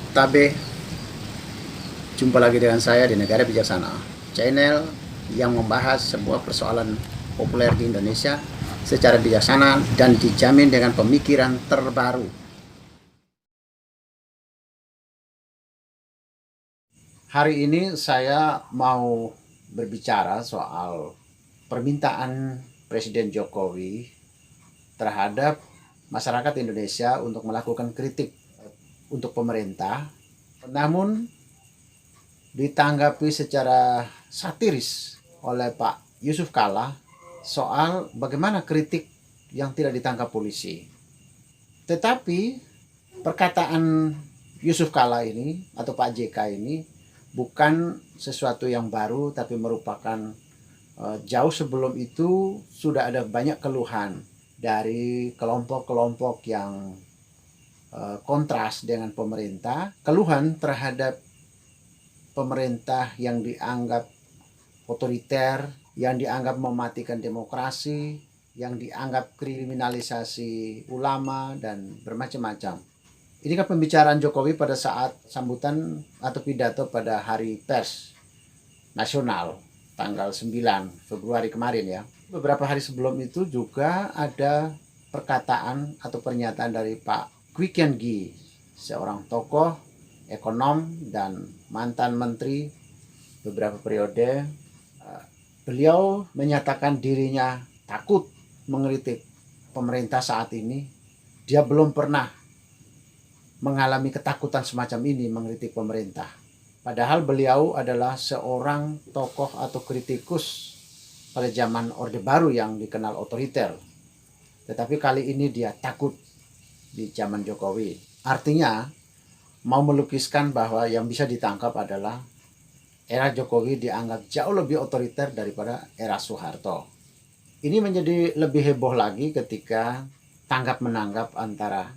Tabe, jumpa lagi dengan saya di Negara Bijaksana, channel yang membahas sebuah persoalan populer di Indonesia secara bijaksana dan dijamin dengan pemikiran terbaru. Hari ini saya mau berbicara soal permintaan Presiden Jokowi terhadap masyarakat Indonesia untuk melakukan kritik untuk pemerintah, namun ditanggapi secara satiris oleh Pak Yusuf Kalla soal bagaimana kritik yang tidak ditangkap polisi. Tetapi perkataan Yusuf Kalla ini atau Pak JK ini bukan sesuatu yang baru, tapi merupakan jauh sebelum itu sudah ada banyak keluhan dari kelompok-kelompok yang kontras dengan pemerintah, keluhan terhadap pemerintah yang dianggap otoriter, yang dianggap mematikan demokrasi, yang dianggap kriminalisasi ulama, dan bermacam-macam. Ini kan pembicaraan Jokowi pada saat sambutan atau pidato pada Hari Pers Nasional tanggal 9 Februari kemarin ya. Beberapa hari sebelum itu juga ada perkataan atau pernyataan dari Pak Kwi Kian Gi, seorang tokoh, ekonom, dan mantan menteri beberapa periode. Beliau menyatakan dirinya takut mengkritik pemerintah saat ini. Dia belum pernah mengalami ketakutan semacam ini mengkritik pemerintah. Padahal beliau adalah seorang tokoh atau kritikus pada zaman Orde Baru yang dikenal otoriter. Tetapi kali ini dia takut di zaman Jokowi. Artinya mau melukiskan bahwa yang bisa ditangkap adalah era Jokowi dianggap jauh lebih otoriter daripada era Soeharto. Ini menjadi lebih heboh lagi ketika tanggap-menanggap antara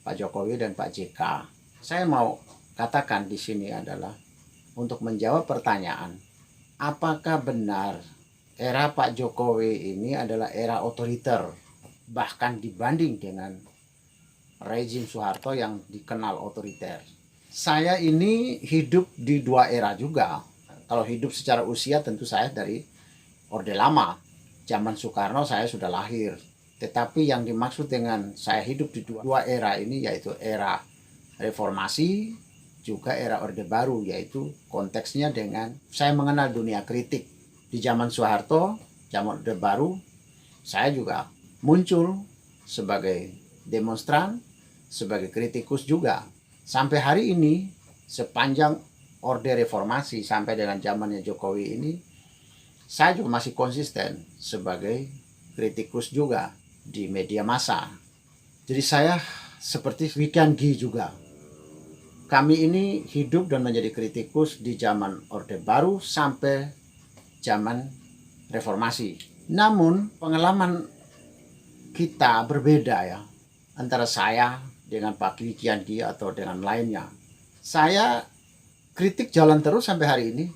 Pak Jokowi dan Pak JK. Saya mau katakan di sini adalah untuk menjawab pertanyaan, apakah benar era Pak Jokowi ini adalah era otoriter, bahkan dibanding dengan rezim Soeharto yang dikenal otoriter. Saya ini hidup di dua era juga. Kalau hidup secara usia tentu saya dari Orde Lama. Zaman Soekarno saya sudah lahir. Tetapi yang dimaksud dengan saya hidup di dua era ini yaitu era reformasi, juga era Orde Baru, yaitu konteksnya dengan saya mengenal dunia kritik. Di zaman Soeharto, zaman Orde Baru, saya juga muncul sebagai demonstran, sebagai kritikus juga. Sampai hari ini, sepanjang Orde Reformasi sampai dengan zamannya Jokowi ini, saya juga masih konsisten sebagai kritikus juga di media massa. Jadi saya seperti Kwi Kian Gi juga. Kami ini hidup dan menjadi kritikus di zaman Orde Baru sampai zaman Reformasi. Namun pengalaman kita berbeda ya, antara saya dengan Pak Kwi Kian Gi atau dengan lainnya. Saya kritik jalan terus sampai hari ini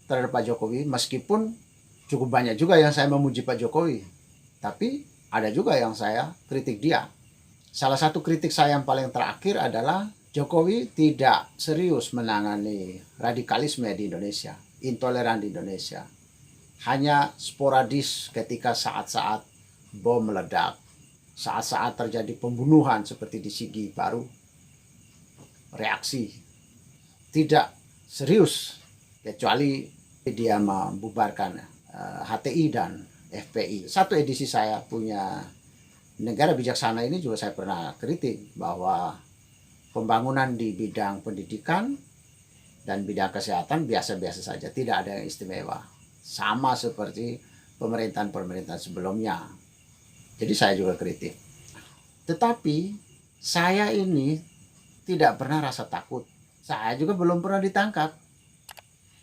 terhadap Pak Jokowi, meskipun cukup banyak juga yang saya memuji Pak Jokowi, tapi ada juga yang saya kritik dia. Salah satu kritik saya yang paling terakhir adalah Jokowi tidak serius menangani radikalisme di Indonesia, intoleran di Indonesia. Hanya sporadis ketika saat-saat bom meledak, saat-saat terjadi pembunuhan seperti di Sigi baru reaksi. Tidak serius, kecuali dia membubarkan HTI dan FPI. Satu edisi saya punya Negara Bijaksana ini juga saya pernah kritik bahwa pembangunan di bidang pendidikan dan bidang kesehatan biasa-biasa saja, tidak ada yang istimewa. Sama seperti pemerintahan-pemerintahan sebelumnya. Jadi saya juga kritik. Tetapi saya ini tidak pernah rasa takut. Saya juga belum pernah ditangkap.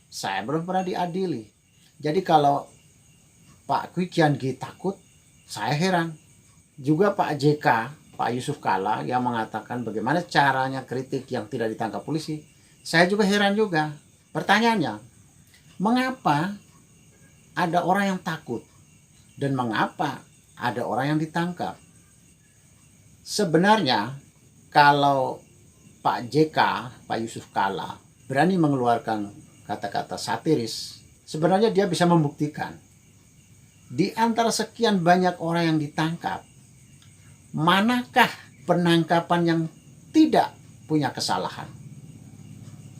Saya belum pernah diadili. Jadi kalau Pak Kwi Kian Gi takut, saya heran. Juga Pak JK, Pak Yusuf Kalla yang mengatakan bagaimana caranya kritik yang tidak ditangkap polisi. Saya juga heran juga. Pertanyaannya, mengapa ada orang yang takut dan mengapa ada orang yang ditangkap? Sebenarnya kalau Pak JK, Pak Yusuf Kalla, berani mengeluarkan kata-kata satiris, sebenarnya dia bisa membuktikan di antara sekian banyak orang yang ditangkap, manakah penangkapan yang tidak punya kesalahan.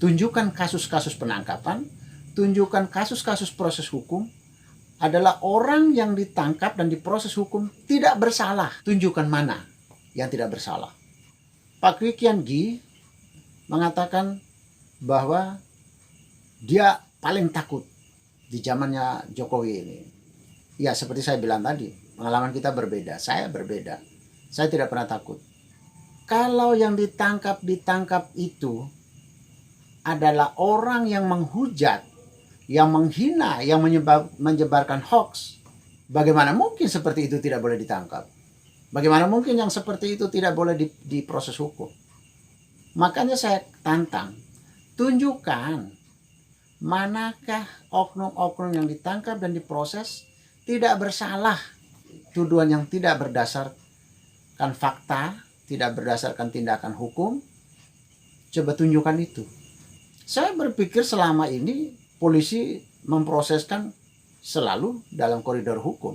Tunjukkan kasus-kasus penangkapan, tunjukkan kasus-kasus proses hukum, adalah orang yang ditangkap dan diproses hukum tidak bersalah. Tunjukkan mana yang tidak bersalah. Pak Kwi Kian Gi mengatakan bahwa dia paling takut di zamannya Jokowi ini. Ya, seperti saya bilang tadi, pengalaman kita berbeda. Saya berbeda. Saya tidak pernah takut. Kalau yang ditangkap itu adalah orang yang menghujat, yang menghina, yang menyebarkan hoax, bagaimana mungkin seperti itu tidak boleh ditangkap? Bagaimana mungkin yang seperti itu tidak boleh diproses hukum? Makanya saya tantang, tunjukkan manakah oknum-oknum yang ditangkap dan diproses tidak bersalah, tuduhan yang tidak berdasarkan fakta, tidak berdasarkan tindakan hukum. Coba tunjukkan itu. Saya berpikir selama ini polisi memproseskan selalu dalam koridor hukum.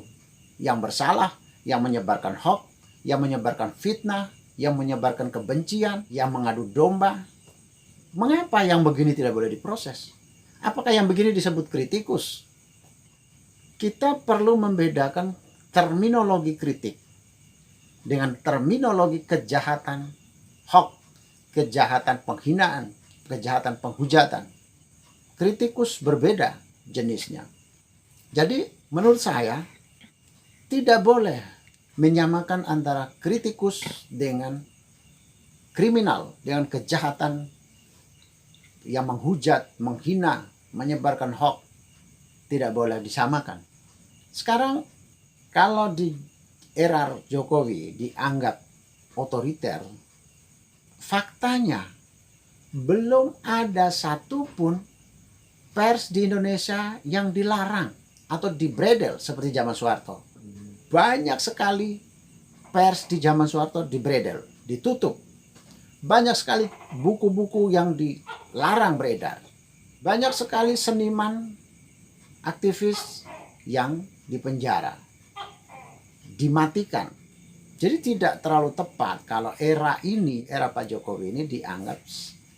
Yang bersalah, yang menyebarkan hoax, yang menyebarkan fitnah, yang menyebarkan kebencian, yang mengadu domba. Mengapa yang begini tidak boleh diproses? Apakah yang begini disebut kritikus? Kita perlu membedakan terminologi kritik dengan terminologi kejahatan hoax, kejahatan penghinaan, kejahatan penghujatan. Kritikus berbeda jenisnya. Jadi menurut saya tidak boleh menyamakan antara kritikus dengan kriminal, dengan kejahatan yang menghujat, menghina, menyebarkan hoax. Tidak boleh disamakan. Sekarang kalau di era Jokowi dianggap otoriter, faktanya belum ada satupun pers di Indonesia yang dilarang atau dibredel seperti zaman Soeharto. Banyak sekali pers di zaman Soeharto dibredel, ditutup. Banyak sekali buku-buku yang dilarang beredar. Banyak sekali seniman, aktivis yang dipenjara, dimatikan. Jadi tidak terlalu tepat kalau era ini, era Pak Jokowi ini dianggap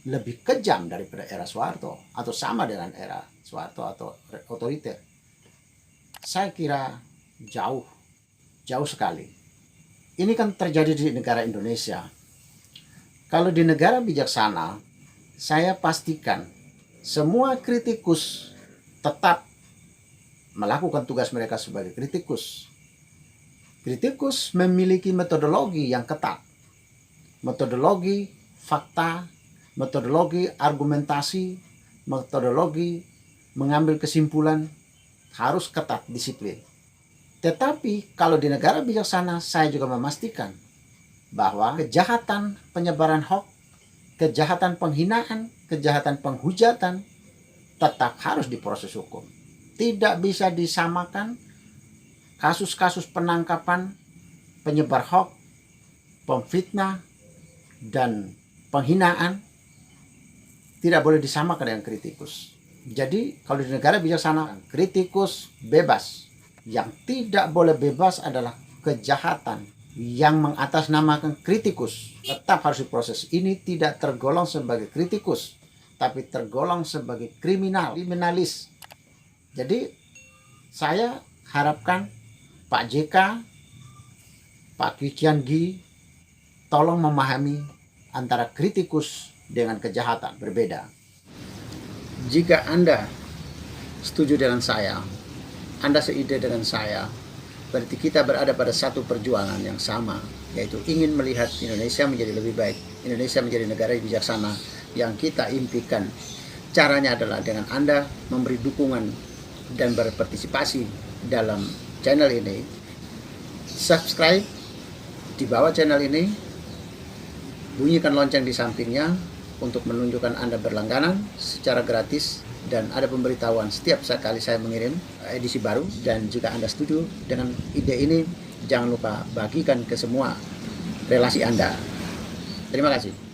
lebih kejam daripada era Soeharto atau sama dengan era Soeharto atau otoriter. Saya kira jauh sekali. Ini kan terjadi di negara Indonesia. Kalau di negara bijaksana, saya pastikan semua kritikus tetap melakukan tugas mereka sebagai kritikus. Kritikus memiliki metodologi yang ketat. Metodologi fakta, metodologi argumentasi, metodologi mengambil kesimpulan harus ketat, disiplin. Tetapi kalau di negara bijaksana, saya juga memastikan bahwa kejahatan penyebaran hoax, kejahatan penghinaan, kejahatan penghujatan tetap harus diproses hukum. Tidak bisa disamakan kasus-kasus penangkapan, penyebar hoax, pemfitnah, dan penghinaan tidak boleh disamakan dengan kritikus. Jadi kalau di negara bijaksana, kritikus bebas. Yang tidak boleh bebas adalah kejahatan yang mengatasnamakan kritikus. Tetap harus diproses. Ini tidak tergolong sebagai kritikus, tapi tergolong sebagai kriminalis. Jadi saya harapkan Pak JK, Pak Kwi Kian Gi tolong memahami antara kritikus dengan kejahatan berbeda. Jika Anda setuju dengan saya, Anda seide dengan saya, berarti kita berada pada satu perjuangan yang sama, yaitu ingin melihat Indonesia menjadi lebih baik, Indonesia menjadi negara yang bijaksana yang kita impikan. Caranya adalah dengan Anda memberi dukungan dan berpartisipasi dalam channel ini. Subscribe di bawah channel ini, bunyikan lonceng di sampingnya untuk menunjukkan Anda berlangganan secara gratis, dan ada pemberitahuan setiap kali saya mengirim edisi baru. Dan jika Anda setuju dengan ide ini, jangan lupa bagikan ke semua relasi Anda. Terima kasih.